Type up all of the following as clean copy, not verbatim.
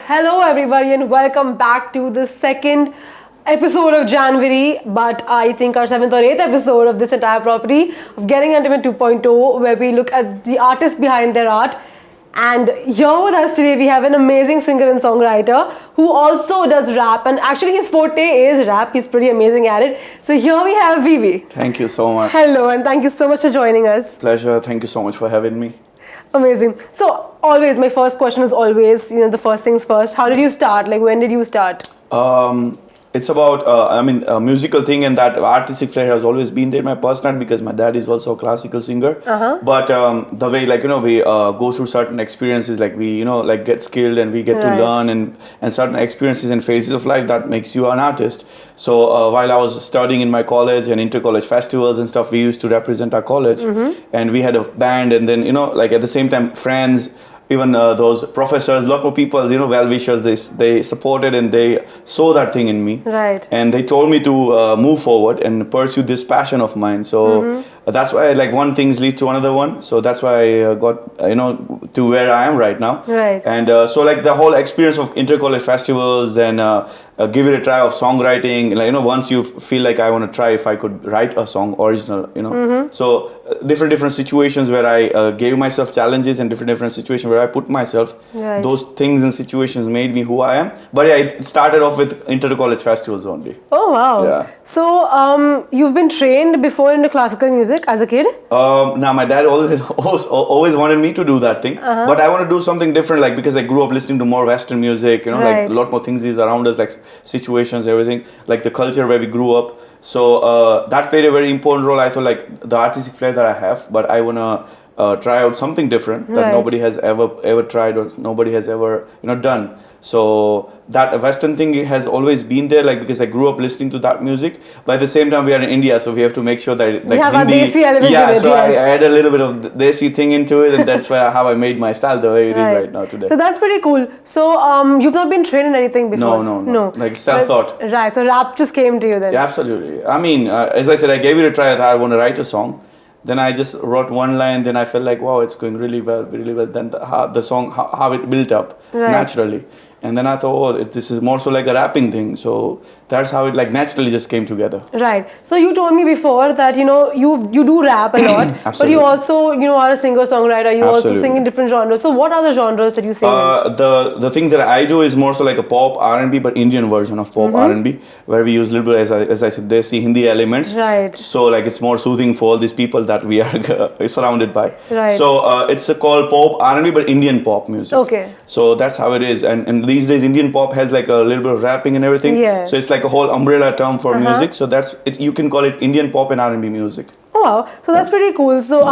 Hello, everybody, and welcome back to the second episode of January, but I think our seventh or eighth episode of this entire property of Getting Intimate 2.0, where we look at the artists behind their art. And here with us today, we have an amazing singer and songwriter who also does rap. And actually, his forte is rap. He's pretty amazing at it. So here we have VIVI. Thank you so much. Hello, and thank you so much for joining us. Pleasure. Thank you so much for having me. Amazing. So always, my first question is always, the first things first. How did you start? Like, when did you start? It's about, a musical thing, and that artistic flair has always been there in my personality because my dad is also a classical singer. But the way, we go through certain experiences, we get skilled and we get to learn and certain experiences and phases of life that makes you an artist. So while I was studying in my college and inter-college festivals and stuff, we used to represent our college, and we had a band, and then, at the same time, friends, even those professors, lot more people, well-wishers, they supported and they saw that thing in me. Right. And they told me to move forward and pursue this passion of mine. So that's why, one things lead to another one. So that's why I got, to where I am right now. Right. And so, the whole experience of inter-college festivals, then give it a try of songwriting. Once you feel like I want to try if I could write a song original, So different situations where I gave myself challenges and different situations where I put myself. Right. Those things and situations made me who I am. But yeah, it started off with inter-college festivals only. Oh, wow. Yeah. So you've been trained before into classical music as a kid? Now my dad always wanted me to do that thing, but I want to do something different, because I grew up listening to more Western music, Right. a lot more things is around us, situations, everything, the culture where we grew up. So that played a very important role. I thought the artistic flair that I have, but I want to try out something different that Right. nobody has ever tried or nobody has ever done. So that Western thing has always been there, because I grew up listening to that music. But at the same time, we are in India, so we have to make sure that We have Hindi, a Desi element yeah. in it, So I yes. add a little bit of Desi thing into it, and that's how I made my style the way it is right now today. So that's pretty cool. So you've not been trained in anything before? No. Self-taught. Right. So rap just came to you then? Yeah, absolutely. I mean, as I said, I gave it a try. That I want to write a song. Then I just wrote one line. Then I felt like, wow, it's going really well. Then the song, how it built up naturally. And then I thought, this is more so like a rapping thing. So that's how it naturally just came together. Right. So you told me before that, you do rap a lot. But you also, are a singer-songwriter. You also sing in different genres. So what are the genres that you sing in? The thing that I do is more so like a pop R&B, but Indian version of pop R&B, where we use a little bit, as I said, Desi Hindi elements. Right. So it's more soothing for all these people that we are surrounded by. Right. So it's called pop R&B, but Indian pop music. Okay. So that's how it is. And these days, Indian pop has a little bit of rapping and everything. Yes. So it's a whole umbrella term for music. So that's it. You can call it Indian pop and R&B music. Oh, wow. So that's pretty cool. So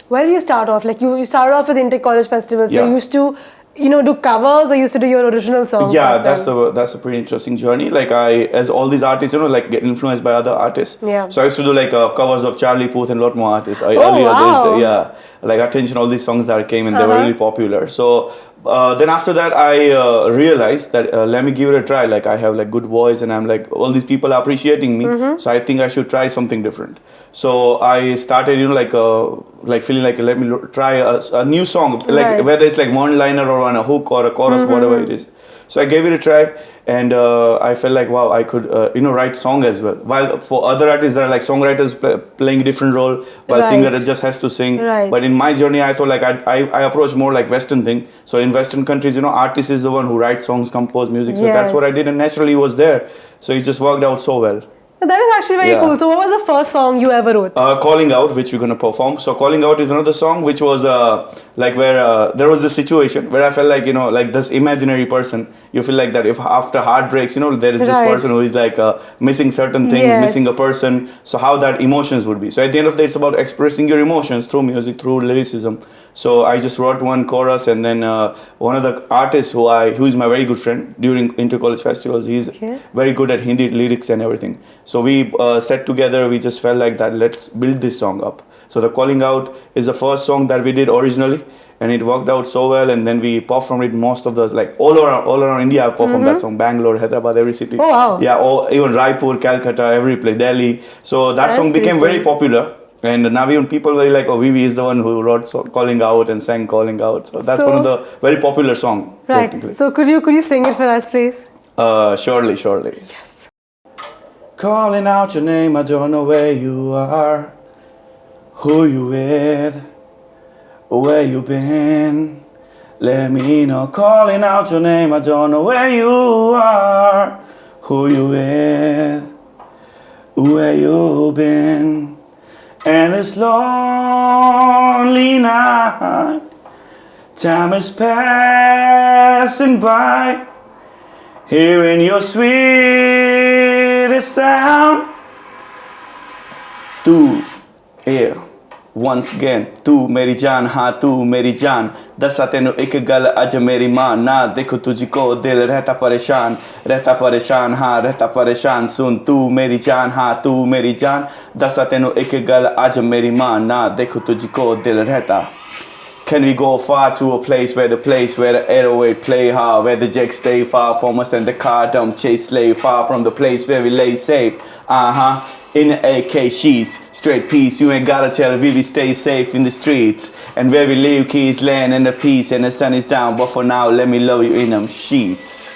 where did you start off? You started off with inter-college festivals. So you used to, do covers, or used to do your original songs? Yeah, that's a pretty interesting journey. As all these artists, get influenced by other artists. Yeah. So I used to do covers of Charlie Puth and a lot more artists. Wow. Yeah. Attention, all these songs that came and they were really popular. So then after that, I realized that let me give it a try. I have good voice, and I'm all these people are appreciating me. So I think I should try something different. So I started, feeling let me try a new song, whether it's one liner or on a hook or a chorus, whatever it is. So I gave it a try, and I felt wow, I could write song as well. While for other artists, there are songwriters playing a different role, while singer just has to sing. Right. But in my journey, I thought I approach more Western thing. So in Western countries, artist is the one who writes songs, compose music. So that's what I did, and naturally it was there. So it just worked out so well. That is actually very cool. So what was the first song you ever wrote? Calling Out, which we're going to perform. So Calling Out is another song which was where there was this situation where I felt this imaginary person. You feel that if after heartbreaks, there is this person who is missing certain things, missing a person. So how that emotions would be. So at the end of the day, it's about expressing your emotions through music, through lyricism. So I just wrote one chorus, and then one of the artists who is my very good friend during inter-college festivals, he's very good at Hindi lyrics and everything. So we sat together, we just felt that let's build this song up. So the Calling Out is the first song that we did originally, and it worked out so well, and then we performed it most of those, all around India. I've performed that song, Bangalore, Hyderabad, every city. Oh, wow. Yeah, even Raipur, Calcutta, every place, Delhi. So that song became very popular. And now even people were like, oh, VIVI is the one who wrote Calling Out and sang Calling Out. So that's one of the very popular song. Right. Technically. So could you sing it for us, please? Surely. Yes. Calling out your name, I don't know where you are, who you with, where you been. Let me know. Calling out your name, I don't know where you are, who you with, where you been. And this lonely night, time is passing by, hearing your sweetest sound. तू air once again. तू मेरी जान, हाँ तू मेरी जान. दसा तेनू एक गल अज मेरी मां. ना देखो तुझको दिल रहता परेशान, हाँ रहता परेशान. सुन तू मेरी जान, हाँ तू मेरी जान. दसा तेनू एक गल अज मेरी मां. ना देखो तुझको दिल रहता. Can we go far to a place where the 808 play hard, where the jacks stay far from us and the car dump chase slave, far from the place where we lay safe. In the AK sheets, straight peace. You ain't gotta tell VIVI stay safe in the streets. And where we live, keys land in the peace and the sun is down. But for now, let me love you in them sheets.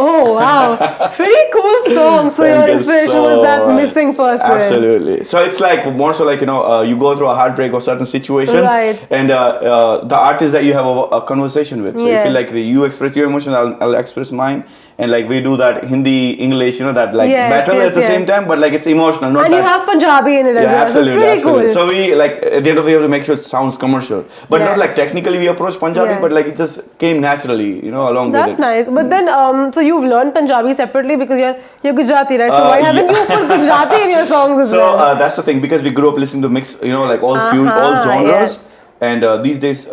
Oh wow, pretty cool song. So your inspiration was that missing person. Absolutely. So it's like more so like you go through a heartbreak or certain situations, right. And the artist that you have a conversation with. So yes. you feel like you express your emotions, I'll express mine, and like we do that Hindi, English, that like battle at the same time, but like it's emotional. Not and that, you have Punjabi in it as well. Absolutely, so it's pretty absolutely. cool. So we like at the end of the day we have to make sure it sounds commercial, but not like technically we approach Punjabi, but like it just came naturally, along with it. That's nice. But then, so you've learned Punjabi separately because you're Gujarati, right? So why haven't you put Gujarati in your songs as well? So that's the thing, because we grew up listening to mix, like all all genres. Yes. And these days,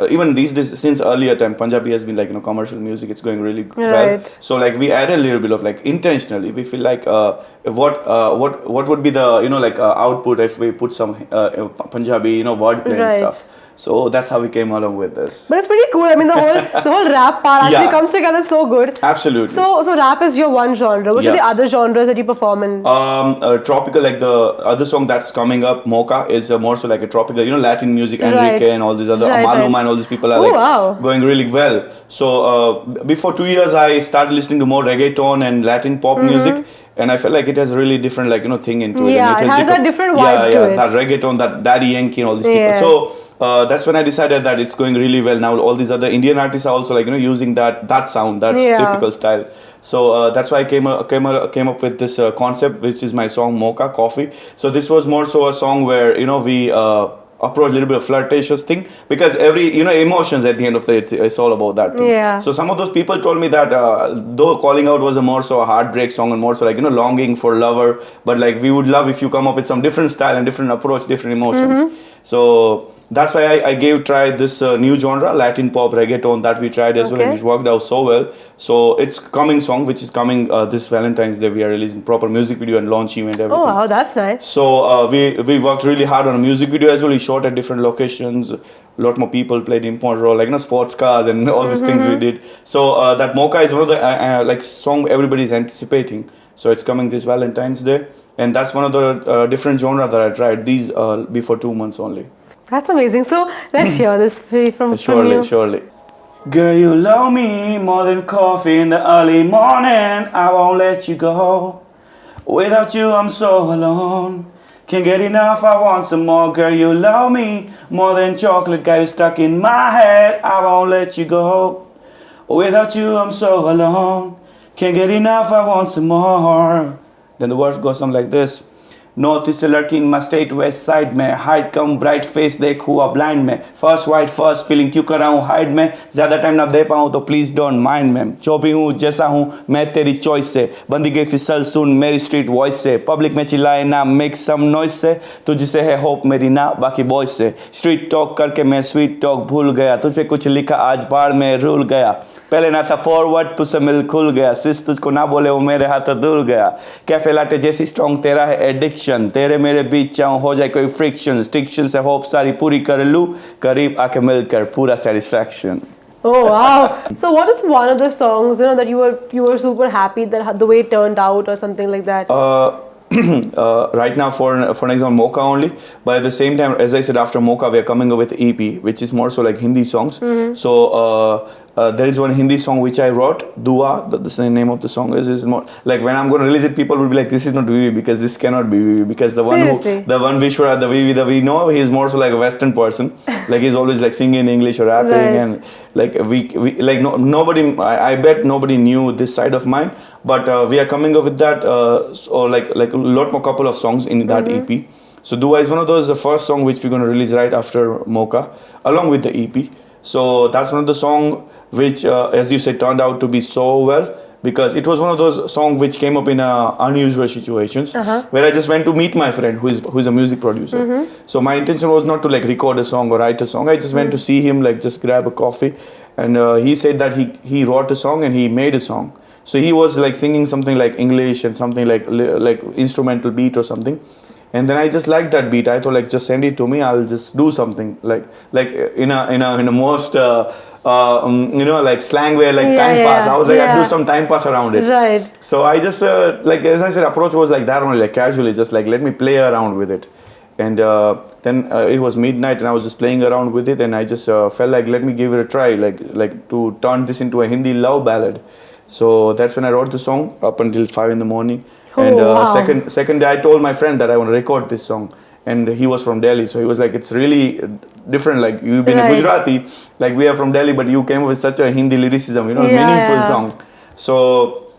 since earlier time, Punjabi has been like commercial music. It's going really well. So like we added a little bit of like intentionally. We feel like what would be the output if we put some Punjabi wordplay and stuff. So that's how we came along with this. But it's pretty cool. I mean, the whole rap part actually comes together so good. Absolutely. So rap is your one genre. Which are the other genres that you perform in? Tropical, like the other song that's coming up, Mocha, is more so like a tropical, Latin music, Enrique and all these other, Maluma and all these people are going really well. So before 2 years, I started listening to more reggaeton and Latin pop music. And I felt like it has a really different thing into it. Yeah, and it has a different vibe to it. That reggaeton, that Daddy Yankee and all these people. So that's when I decided that it's going really well. Now all these other Indian artists are also using that sound, that typical style. So that's why I came up with this concept, which is my song Mocha, Coffee. So this was more so a song where we approach a little bit of flirtatious thing, because every emotions at the end of the day, it's all about that thing. So some of those people told me that though Calling Out was a more so a heartbreak song and more so longing for lover, but like we would love if you come up with some different style and different approach, different emotions. So that's why I tried this new genre, Latin pop reggaeton, that we tried as well, and which worked out so well. So it's coming song, which is coming this Valentine's Day. We are releasing proper music video and launch event, everything. Oh wow, that's nice. So we worked really hard on a music video as well. We shot at different locations. A lot more people played important role, like sports cars and all these things we did. So that Mocha is one of the song everybody's anticipating. So it's coming this Valentine's Day, and that's one of the different genre that I tried. These before 2 months only. That's amazing. So let's hear this from you. Surely. Girl, you love me more than coffee in the early morning. I won't let you go. Without you, I'm so alone. Can't get enough, I want some more. Girl, you love me more than chocolate. Got you stuck in my head. I won't let you go. Without you, I'm so alone. Can't get enough, I want some more. Then the words go something like this. North is a lurking in my state, west side में height कम bright face देख हुआ blind में first white first feeling क्यों कर रहा हूँ hide में ज़्यादा टाइम ना दे पाऊँ तो प्लीज़ डोंट माइंड में जो भी हूँ जैसा हूँ मैं तेरी चॉइस से बंदी गई फिसल सुन मेरी स्ट्रीट वॉइस से पब्लिक में चिल्लाए ना मेक सम नॉइस से तुझसे है होप मेरी ना बाकी बॉयस से स्ट्रीट टॉक करके मैं स्वीट टॉक भूल गया तुझ पे कुछ लिखा आज बाढ़ में रूल गया पहले ना था फॉरवर्ड तुझसे मिल खुल गया सिस तुझको ना बोले वो मेरे हाथ धुल गया कैफे लाटे जैसी स्ट्रॉन्ग तेरा है एडिक्शन तेरे मेरे बीच चाहूँ हो जाए कोई फ्रिक्शन स्टिक्शन से होप सारी पूरी कर लूँ करीब आके मिलकर पूरा satisfaction. Oh wow! So what is one of the songs that you were super happy that the way it turned out or something like that? right now for an example Mocha only, but at the same time, as I said, after Mocha we are coming up with EP, which is more so like Hindi songs. So there is one Hindi song which I wrote, Dua. The name of the song is more like when I'm going to release it, people will be like, this is not VIVI because this cannot be VIVI, because the Seriously? one Vishwara, the VIVI that we know, he's more so like a Western person. Like he's always like singing in English or rapping, Right. and like we like nobody. I bet nobody knew this side of mine, but we are coming up with that, or like a lot more couple of songs in that EP. So Dua is one of those, the first song which we're going to release right after Mocha, along with the EP. So that's one of the song which, as you said, turned out to be so well, because it was one of those songs which came up in unusual situations, where I just went to meet my friend who's a music producer. So my intention was not to like record a song or write a song. I just went to see him, like just grab a coffee, and he said that he wrote a song and he made a song. So he was like singing something like English and something like instrumental beat or something. And then I just liked that beat. I thought like just send it to me. I'll just do something like in a most like slang way, like time pass. I was like I'll do some time pass around it. Right. So I just like, as I said, approach was like that only, like casually, just like let me play around with it. And then it was midnight and I was just playing around with it, and I just felt like let me give it a try, like to turn this into a Hindi love ballad. So that's when I wrote the song up until 5 in the morning. And wow. second day I told my friend that I want to record this song, and he was from Delhi, so he was like, it's really different, like you've been a Gujarati, like we are from Delhi, but you came with such a Hindi lyricism, meaningful song. So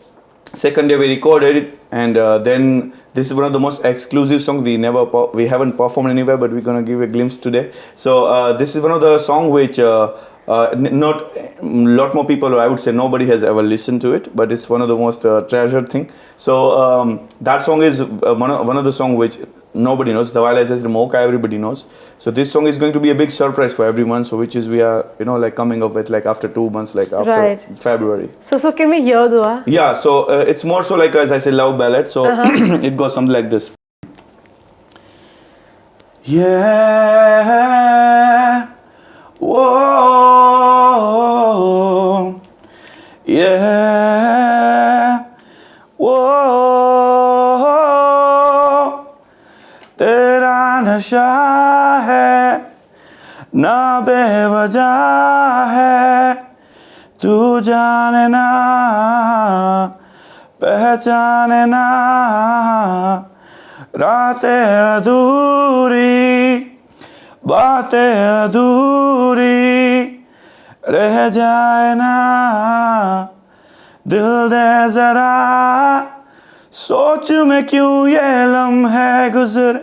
second day we recorded it, and then this is one of the most exclusive songs we haven't performed anywhere, but we're gonna give a glimpse today. So this is one of the songs which not a lot more people, or I would say nobody has ever listened to it, but it's one of the most treasured thing. So that song is one of the songs which nobody knows. The while I said Mocha, everybody knows. So this song is going to be a big surprise for everyone. So which is we are like coming up with like after 2 months, like after February. So can we hear Dua? Yeah. So it's more so like, as I said, love ballad. So it goes something like this. Yeah. Whoa, yeah, whoa, तेरा नशा है ना बेवजह है, तू जाने ना पहचाने ना, रातें अधूरी बातें अधूरी रह जाए ना, दिल दे जरा सोच में क्यों ये लम्हे गुजरे,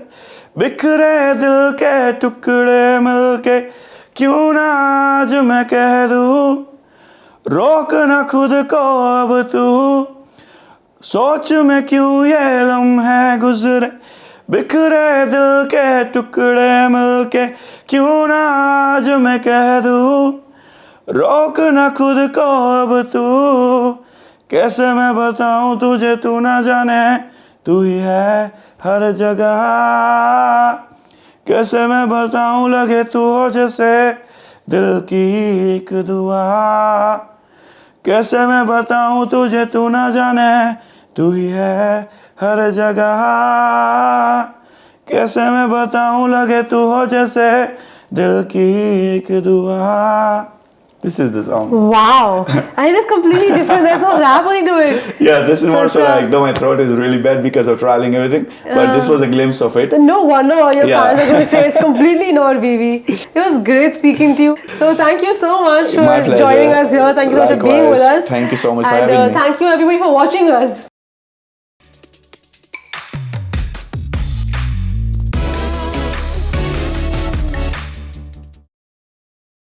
बिखरे दिल के टुकड़े मिलके क्यों ना आज मैं कह दूं, रोक ना खुद को अब तू, सोच में क्यों ये लम्हे गुजरे, बिखरे दिल के टुकड़े मिलके क्यों ना आज मैं कह दूं, रोक ना खुद को अब तू, कैसे मैं बताऊं तुझे तू ना जाने, तू ही है हर जगह, कैसे मैं बताऊं लगे तू हो जैसे दिल की एक दुआ, कैसे मैं बताऊं तुझे तू ना जाने, तू ही है हर जगह, कैसे मैं बताऊं लगे तू हो जैसे दिल की एक दुआ. This is the song. Wow. I think it's completely different. There's no rap to it. Yeah, this is more so like, though my throat is really bad because of trialing everything, but this was a glimpse of it. No wonder all your fans are going to say it's completely not VIVI. It was great speaking to you. So thank you so much for joining us here. Thank you so much for being with us. Thank you so much for having me. Thank you everybody for watching us.